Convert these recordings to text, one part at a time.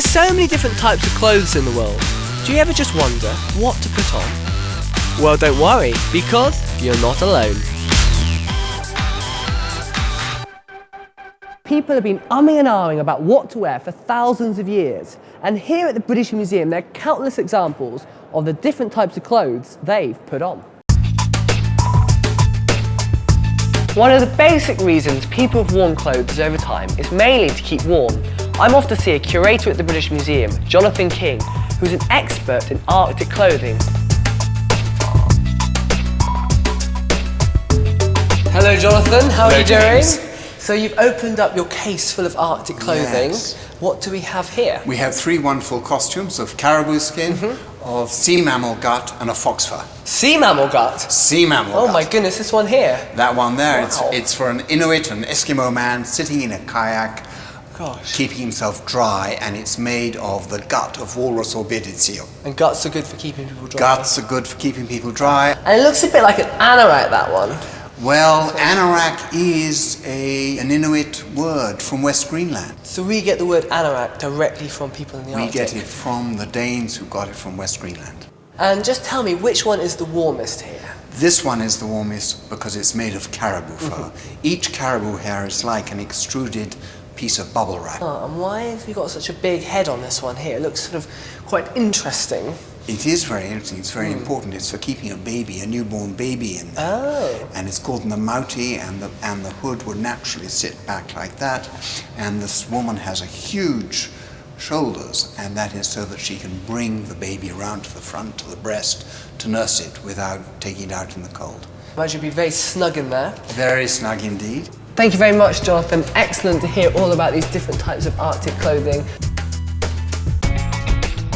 There's so many different types of clothes in the world. Do you ever just wonder what to put on? Well, don't worry, because you're not alone. People have been umming and ahhing about what to wear for thousands of years. And here at the British Museum, there are countless examples of the different types of clothes they've put on. One of the basic reasons people have worn clothes over time is mainly to keep warm. I'm off to see a curator at the British Museum, Jonathan King, who's an expert in Arctic clothing. Hello Jonathan, how are you doing? So you've opened up your case full of Arctic clothing. Yes. What do we have here? We have 3 wonderful costumes of caribou skin, of sea mammal gut and a fox fur. Sea mammal gut? Sea mammal gut. Oh my goodness, this one here. That one there, Wow. it's for an Inuit, an Eskimo man sitting in a kayak, Gosh. keeping himself dry, and it's made of the gut of walrus or bearded seal. And guts are good for keeping people dry. Guts are good for keeping people dry. And it looks a bit like an anorak, that one. Well, anorak is an Inuit word from West Greenland. So we get the word anorak directly from people in the We Arctic. get it from the Danes who got it from West Greenland. And just tell me, which one is the warmest here? This one is the warmest because it's made of caribou fur. Each caribou hair is like an extruded piece of bubble wrap. Oh, and why have you got such a big head on this one here? It looks sort of quite interesting. It is very interesting, it's very important. It's for keeping a baby, a newborn baby in there. Oh. And it's called the mauti, and the hood would naturally sit back like that. And this woman has a huge shoulders, and that is so that she can bring the baby around to the front, to the breast, to nurse it without taking it out in the cold. Imagine you'd be very snug in there. Very snug indeed. Thank you very much, Jonathan. Excellent to hear all about these different types of Arctic clothing.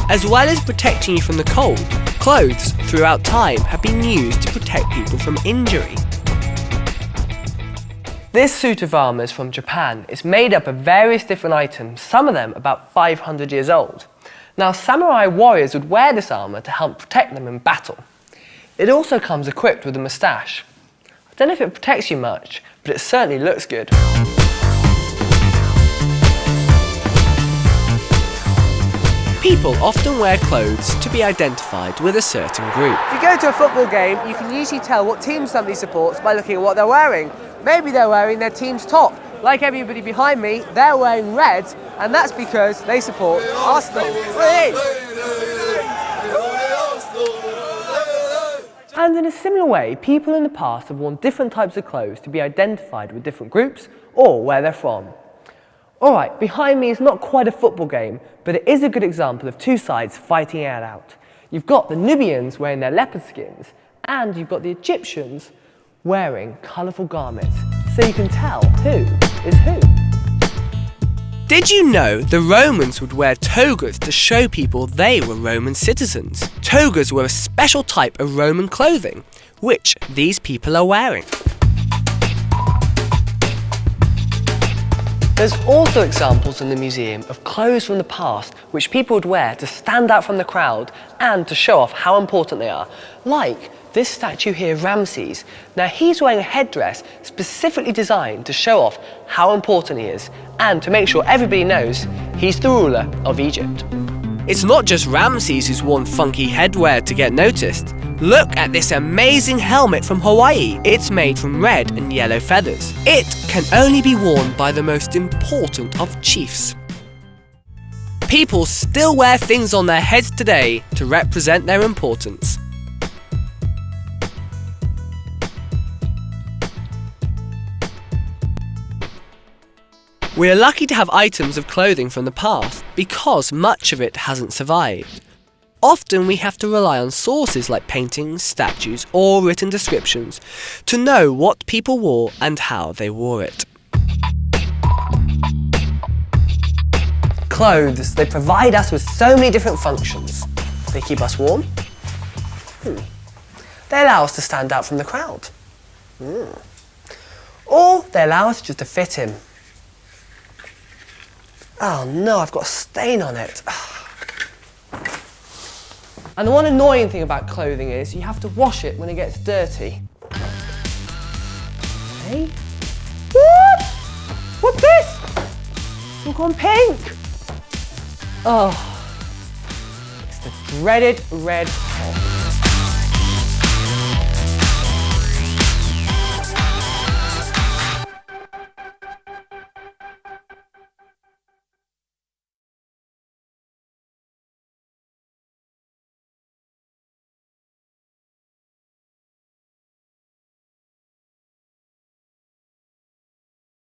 As well as protecting you from the cold, clothes throughout time have been used to protect people from injury. This suit of armour is from Japan. It's made up of various different items, some of them about 500 years old. Now, samurai warriors would wear this armour to help protect them in battle. It also comes equipped with a moustache. I don't know if it protects you much, but it certainly looks good. People often wear clothes to be identified with a certain group. If you go to a football game, you can usually tell what team somebody supports by looking at what they're wearing. Maybe they're wearing their team's top. Like everybody behind me, they're wearing red, and that's because they support Arsenal. And in a similar way, people in the past have worn different types of clothes to be identified with different groups or where they're from. Alright, behind me is not quite a football game, but it is a good example of 2 sides fighting it out. You've got the Nubians wearing their leopard skins, and you've got the Egyptians wearing colourful garments, so you can tell who is who. Did you know the Romans would wear togas to show people they were Roman citizens? Togas were a special type of Roman clothing, which these people are wearing. There's also examples in the museum of clothes from the past which people would wear to stand out from the crowd and to show off how important they are. Like this statue here of Ramses. Now he's wearing a headdress specifically designed to show off how important he is and to make sure everybody knows he's the ruler of Egypt. It's not just Ramses who's worn funky headwear to get noticed. Look at this amazing helmet from Hawaii. It's made from red and yellow feathers. It can only be worn by the most important of chiefs. People still wear things on their heads today to represent their importance. We are lucky to have items of clothing from the past because much of it hasn't survived. Often we have to rely on sources like paintings, statues, or written descriptions to know what people wore and how they wore it. Clothes, they provide us with so many different functions. They keep us warm. They allow us to stand out from the crowd. Or they allow us just to fit in. Oh no, I've got a stain on it. And the one annoying thing about clothing is you have to wash it when it gets dirty. Hey? What? What's this? It's all gone pink. Oh, it's the dreaded red hot.